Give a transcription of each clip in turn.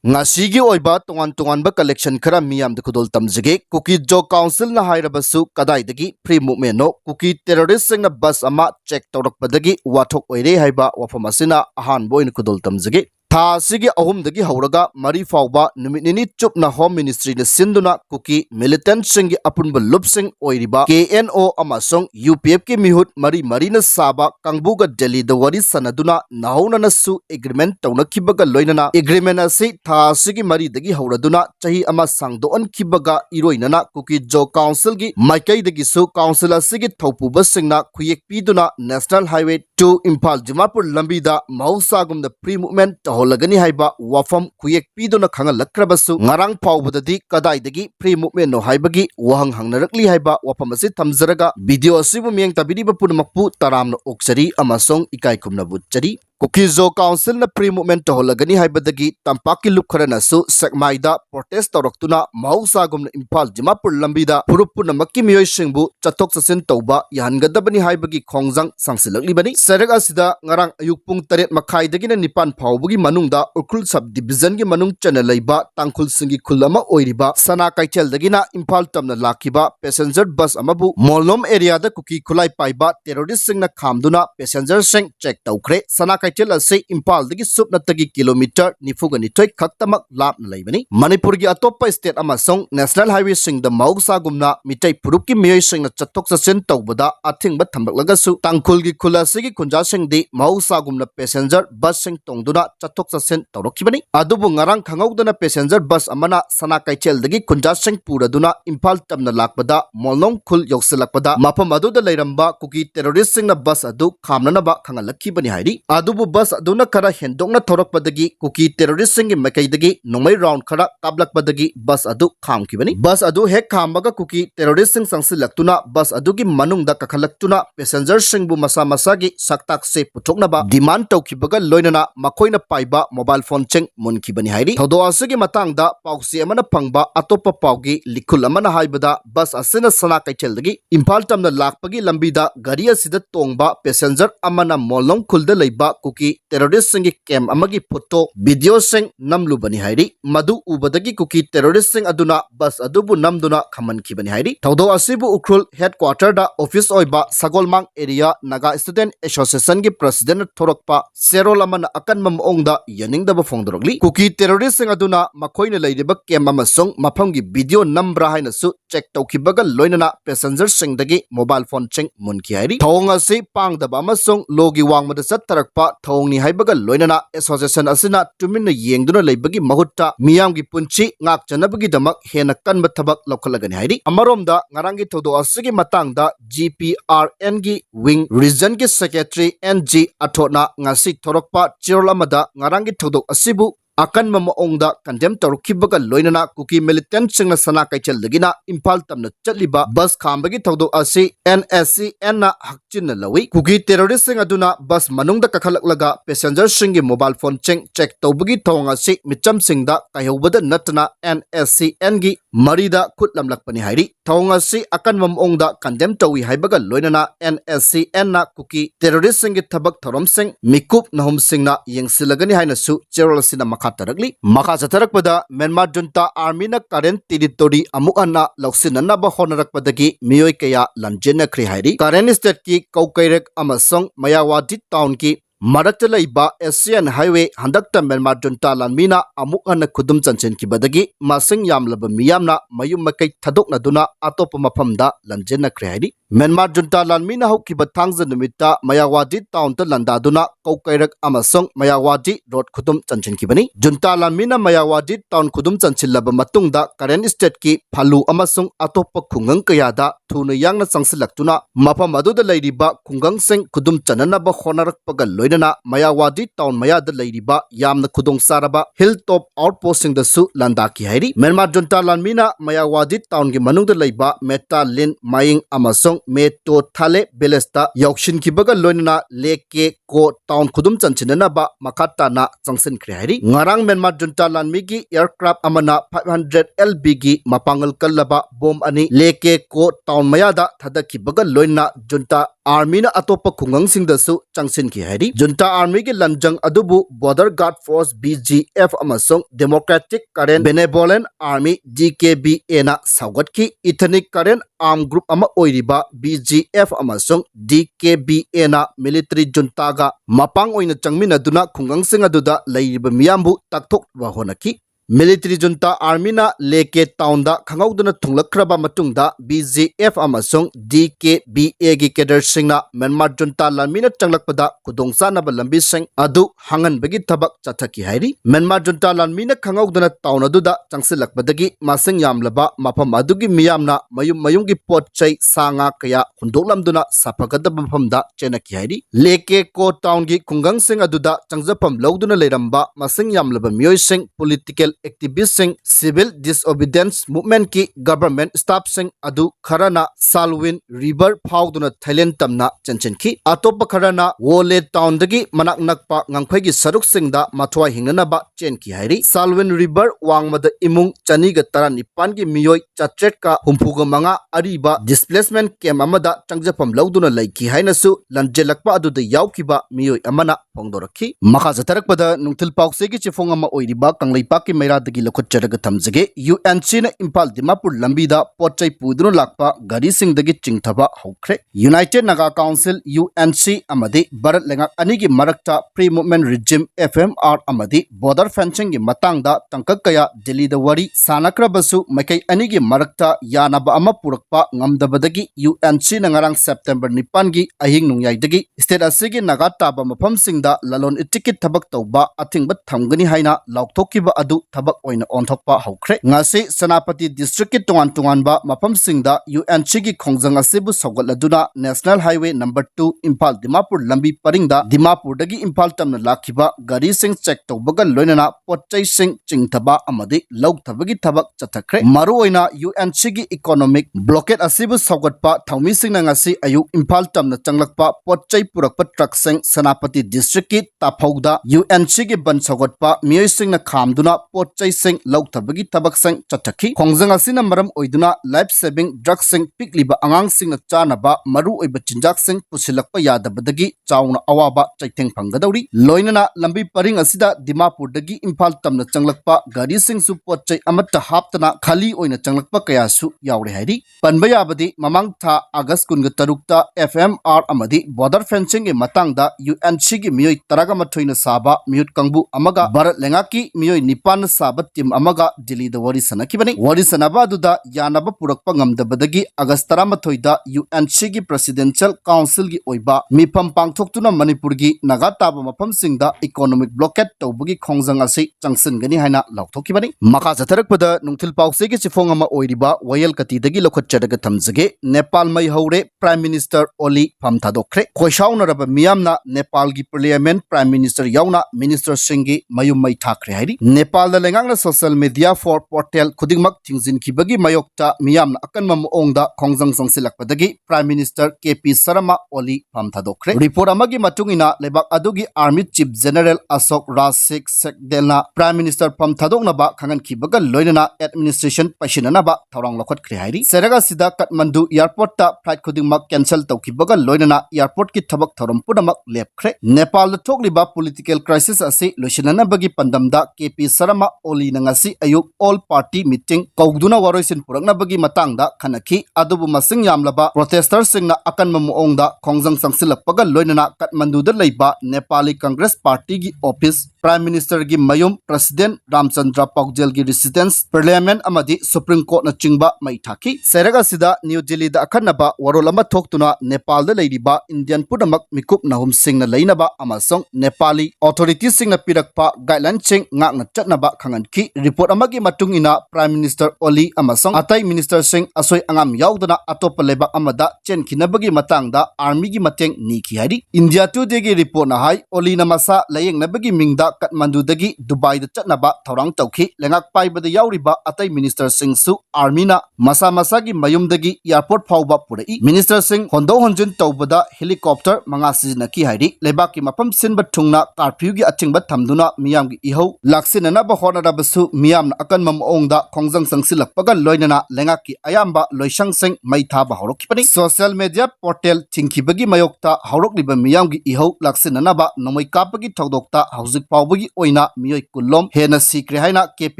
Ngasigi oiba tongan collection khara miyam de khudol tamjige Kuki Jo Council na hairabasu kadaidagi free movement no Kuki terrorist sing na bus ama check tawrakpadagi Wathok oire haiba wafam asina ahan boin khudol tamjige Tha sigi ahum dagi hauraga mari fawba numitnini chupna home ministry na sinduna Kuki militant singi apunba lupsing oiriba KNO amasong UPF ki mihut mari na saba kangbuga Delhi da wari sanaduna nahauna nasu agreement tawna kibaga loinana agreement asi tha sigi mari dagi hauraduna chahi ama sangdoan kibaga iroinana Kuki Jo Council gi maikai dagi su council asigi thaupuba singna khuyek piduna National Highway 2 Impal Dimapur lambida mausagum da pre movement holagani haiba wafam khuyek piduna khangalakrabasu ngarang pawbadadi kadaidagi free movement no haibagi wahang hangnarakli haiba wafam asi thamjaraga video asibu mieng tabiriba punamakpu taramna oksari amasong ikai kumna butchari Kuki Jo Council na free movement holagani haibadagi tampaki lukharana su sekmaida protest tawraktuna mausagum na Impal Dimapur lambida purupuna makki miyoi singbu chatok chasin tawba yahangadabani haibagi khongjang sangsilakli bani Sarak asida ngarang ayuk pung 8 makhaidagi na 9 phawbugi manungda Urkhul sub division gi manung chana leiba tangkhul singi khulama oiriba sana kaicheldagi na Impal tamna lakiba passenger bus amabu Molnom area da Kuki khulai paiba terrorist singna khamduna passenger sing check tawkhre sana kaichel ase Impal dagi supnatagi kilometer nifugani thoi khaktamak lapna leibani Manipur gi atoppa state amasong national highway sing da mausa gumna mitai purukki miyoi singna chatok chasen tawbada athingba thambaklagasu tangkhul gi khulasi kunja sing di mausa gumna passenger bus sing tongduna chatok chasen tawrokibani adubu ngarang khangawdana passenger bus amana sana kaichel dagi kunja sing puraduna Impal tamna lakbada Molnom khul yokselakpada mapam aduda leiramba Kuki terrorist sing na bus adu khamnanaba khangalakibani hairi adubu bus aduna khara hendokna thorakpadagi Kuki terrorist sing gi makaidagi nongmai round khara kablakpadagi bus adu khamkibani bus adu hek khambaga Kuki terrorist sing sangsilaktuna bus adugi manungda kakhalaktuna passenger sing bu masa masagi saktak se puthoknaba demand tawkibaga loinana makoina paiba mobile phone cheng munkibani hairi thodo asigi matangda pausi amana phangba atopa paugi likhul amana haibada bus asina sana kaicheldagi Impal tamna lakpagi lambida gari asida tongba passenger amana Molnom khulda leiba Kuki terrorist singi camp amagi photo video sing namlubani hairi madu ubadagi Kuki terrorist sing aduna bus adubu namduna khamankhibani hairi thodo asibu Ukhrul headquarter da office oiba Sagolmang area Naga Student Association gi president thorakpa Serol amana akanma maongda yaningdaba phongdorokli Kuki terrorist sing aduna makhoina leiriba camp amasong maphamgi video nambra haina su check tawkibaga loinana passenger sing dagi mobile phone cheng munki hairi thong ase pangdaba amasong logi wangmada sattarakpa thongni haibaga loinana association asina tuminna yengduna leibagi mahutta miyamgi punchi ngak chanabagi damak hena kanba thabak lokhalagani hairi amaromda ngarangi thodo asigi matangda GPRN gi wing region gi secretary NG athona ngasi thorokpa chirol amada ngarangi thodok asibu akan maongda condemn tawkibaga loinana Kuki militant singna sana kaichel dagina Impal tamna chatliba bus khambagi thodo asi Nscn na hakchin lawi Kuki terrorist sing aduna bus manungda kakhalaklaga passenger singi mobile phone check tawbagi thonga si micham singda kaihobada natna Nscn gi marida khutlamlakpani hairi thonga si akan maongda condemn tawi haibaga loinana Nscn na Kuki terrorist singi thabak thorom sing mikup nahum singna Yengsillagni haina su cherol sina Tarakli Maka Satarakpada Myanmar Junta Army na current territory amukana Lausinanaba Honarakpadagi Miyoi Kaya Lanjena Krihairi Karen State ki Kaukairek Amasong Mayawadi Town ki Marakta laiba Nscn highway handakta Myanmar Junta Lanmina amukana kudum chanchin kibadagi masing yamlaba miyamna mayum makai thadokna duna atopa maphamda lanjena krihairi Myanmar Junta Lanmina haukiba thangza numita Mayawadi town ta landaduna Kaukairak amasong Mayawadi road kudum chanchin kibani Junta Lanmina Mayawadi town kudum chanchilaba matungda Karen State ki Phalu amasong atopa khungang kayada thuna yangna sangsilaktuna mapam aduda leiriba khungang sing kudum chananaba honarakpaga loinana Mayawadi town mayada leiriba yamna khudong saraba hilltop outposting da su landaki hairi Myanmar Junta Lanmina Mayawadi town gi manungda leiba Meta Lin Maying amasong amasong me to thale belesta yakshin kibaga loinana leke ko town khudum chanchinana ba makata na changsin khre hairi ngarang Myanmar junta lanmi gi aircraft amana 500 lb gi mapangal kallaba bom ani leke ko town mayada thadakibaga loina junta army na atopa khungang singdasu changsin ki hairi junta army gi lanjang adubu border guard force BGF amasong democratic current benevolent army DKBA na saugat ki ethnic current armed group ama oiriba BGF amasong DKBA na military junta ga mapang oina changmina duna khungang sing aduda leiriba miyambu takthok wa honaki military junta army na leke town da khangauduna thunglakraba matungda BGF amasong DKBA gi cadre singna Myanmar junta lamina changlakpada kudongsa na lambi sing adu hangan bagi thabak chathaki hairi Myanmar junta lamina khangauduna town aduda changsilakpadagi masing yamlaba mafam adugi miyamna mayum gi potchai sanga kaya hundoklamduna sapagada mafamda chenaki hairi leke ko town gi khungang sing aduda changjapam lawduna leiramba masing yamlaba miyoi sing political activists sing civil disobedience movement ki government staff sing adu kharana Salwin river phawduna Thailand tamna chanchenki atopa kharana wole town dagi manak nakpa ngangphai gi saruk sing da mathwa hingnana ba chenki hairi Salwin river wangmada imung chani ga tara nipan gi miyoi chatret ka humpuga manga ariba displacement camp amada changjapam lawduna laiki hainasu lanjelakpa aduda yawkiba miyoi amana phongdorakhi makha jatarakpada nungthil paukse gi chifong ama oiriba kanglaipa ki Dagi lakot charaga thamjage Nscn na Impal Dimapur lambida potchai pudunu lakpa gari sing dagi chingthaba hokre United Naga Council UNC amadi Bharat lengak anigi marakta pre-movement regime FMR amadi border fencing gi matangda tangkak kaya Delhi da wari sanakrabasu makai anigi marakta yanaba ama purakpa ngamdabadagi UNC na ngarang September 9 gi ahing nungyai dagi state asigi naga taba mafam singda lalon itikit thabak tawba athingba thamgani haina laukthokkiba adu thabak oina onthokpa hokre ngasi Senapati district ki tongan ba mafam singda UNC gi khongjang asibu sawgatladuna National Highway number 2 Impal Dimapur lambi paringda Dimapur dagi Impal tamna lakhiba gari sing check tawbaga loinana potchai sing chingthaba amadi lauktabagi thabak chathakre maru oina UNC gi economic blockade asibu sawgatpa thawmi singna ngasi ayuk Impal tamna changlakpa potchai purakpa truck sing Senapati district ki taphauda UNC gi ban sawgatpa miyoi singna khamduna potchai sing lauktabagi tabak sing chathaki khongjang asina maram oiduna life saving drug sing pikliba angang singna chanaba maru oiba chinjak sing pusilakpa yadabadagi chauna awaba chaitheng phangadauri loinana lambi paring asida Dimapur dagi Impal tamna changlakpa gari sing su potchai amatta haptana khali oina changlakpa kaya su yaure hairi panba yabadi mamang tha August 13 ta FMR amadi border fencing ge matangda UNC gi miyoi taraga mathoina saba mute kangbu amaga Bharat lengaki miyoi nipan sabat tim amaga Delhi da wari sanakibani wari sanaba duda yanaba purakpa ngamdabadagi August 13 da UNC gi presidential council gi oiba mifam pangthoktuna Manipur gi naga taba mafam singda economic blockade tawbagi khongjang ase changsin gani haina lauthokibani maka jatharakpada nungthil paukse gi chifong ama oiriba wayal kati dagi lokhot chadaga thamjage Nepal mai haure prime minister Oli phamthadokre khoisaunaraba miyamna Nepal gi parliament prime minister yauna minister singi mayum mai thakre hairi Nepal da lengangna social media for portal khudingmak thingzin khibagi mayokta miyamna akanma moongda khongjang sangsilakpadagi prime minister KP Sharma Oli phamthadokre report amagi matungina lebak adugi army chief general Ashok Raj Sekdelna prime minister phamthadoknaba khangan khibaga loinana administration pasinanaba thorang lokhot khre hairi seraga sida Kathmandu airport ta flight khudingmak cancel tawkibaga loinana airport ki thabak thorom punamak lepkhre Nepal da thokliba political crisis ase loisinanabagi pandamda KP Sharma Oli nangasi ayuk all party meeting kaugduna waroisin puraknabagi matangda khanaki adubu masing yamlaba protesters singna akanma moongda khongjang sangsilakpaga loinana Kathmandu da leiba Nepali Congress Party gi office prime minister gi mayum president Ramchandra Paujel gi residence parliament amadi supreme court na chingba mai thaki seraga sida New Delhi da akhanaba warolama thoktuna Nepal da leiriba Indian pudamak mikup nahum singna leinaba amasong Nepali authorities singna pirakpa guideline ching ngakna chatnaba khanganki report amagi matungina Prime Minister Oli amasong atai minister sing asoi angam yaudana atop lebak amada chenkinabagi matangda army gi mateng niki hari India Today gi report na hai Oli na masa layeng nabagi mingda Kathmandu dagi Dubai da chatnaba thorang tawki lengak paibada yauriba atai minister sing su army na masa gi mayum dagi airport phauba purai minister sing hondo honjin tawbada helicopter manga sizinaki hari lebak ki mapam sinba thungna curfew gi achingba thamduna miyam gi ihau laksinana ba honada basu miyam akan mamongda khongjang sangsilakpaga loinana lengak ki ayamba loisang sing maitha ba horokipani social media portal thingkibagi mayokta horokliba miyam gi ihau laksinana ba nomoi kapagi thogdokta hauzik pawbagi oina miyoi kullom hena sikre haina KP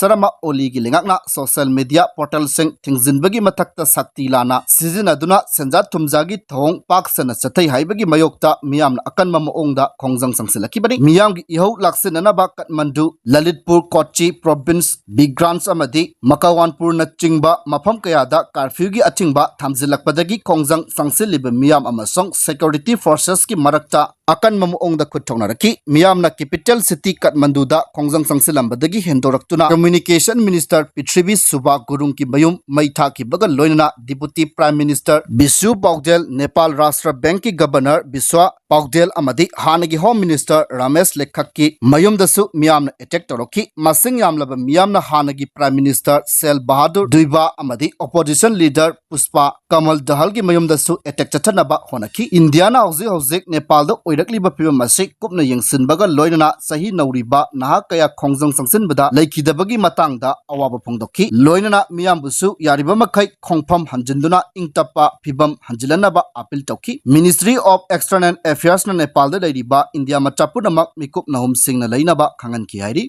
Sarama Oli gi lengakna social media portal sing thingzinbagi mathakta sakti lana sizinaduna senja thumjagi thong paksana chathai haibagi mayokta miyam akan mamongda khongjang sangsilakibani miyam gi ihau laksinana ba Kathmandu Lalitpur Kochi province Bigrants amadi Makawanpur na chingba mafam kayada curfew gi achingba thamjilakpadagi khongjang sangsilliba miyam amasong security forces ki marakta akan mamongda khutthonaraki miyam na capital city Kathmandu da khongjang sangsilambadagi hendoraktuna communication minister Pitribi Suba Gurung ki mayum maitha ki bagal loinana deputy prime minister Bisu Paudel Nepal Rashtra Bank ki governor Biswa Paudel amadi hanagi home minister Ramesh Lekhak ki mayum dasu miyam na attack toroki masing yamlaba miyam na hanagi prime minister Sel Bahadur Duiba amadi opposition leader Puspa Kamal Dahal ki mayum dasu attack chathanaba honaki India na hauzik Nepal da oirakliba pibam masik kupna yengsinbaga loinana sahi nauriba naha kaya khongjang sangsinbada laikidabagi matangda awaba phongdoki loinana miyam busu yariba makai khongpham hanjinduna ingtapa pibam hanjilanaba appeal tawki Ministry of External Affairs na Nepal da lairiba India machapunamak mikup nahum Singna lainaba khangan ki hairi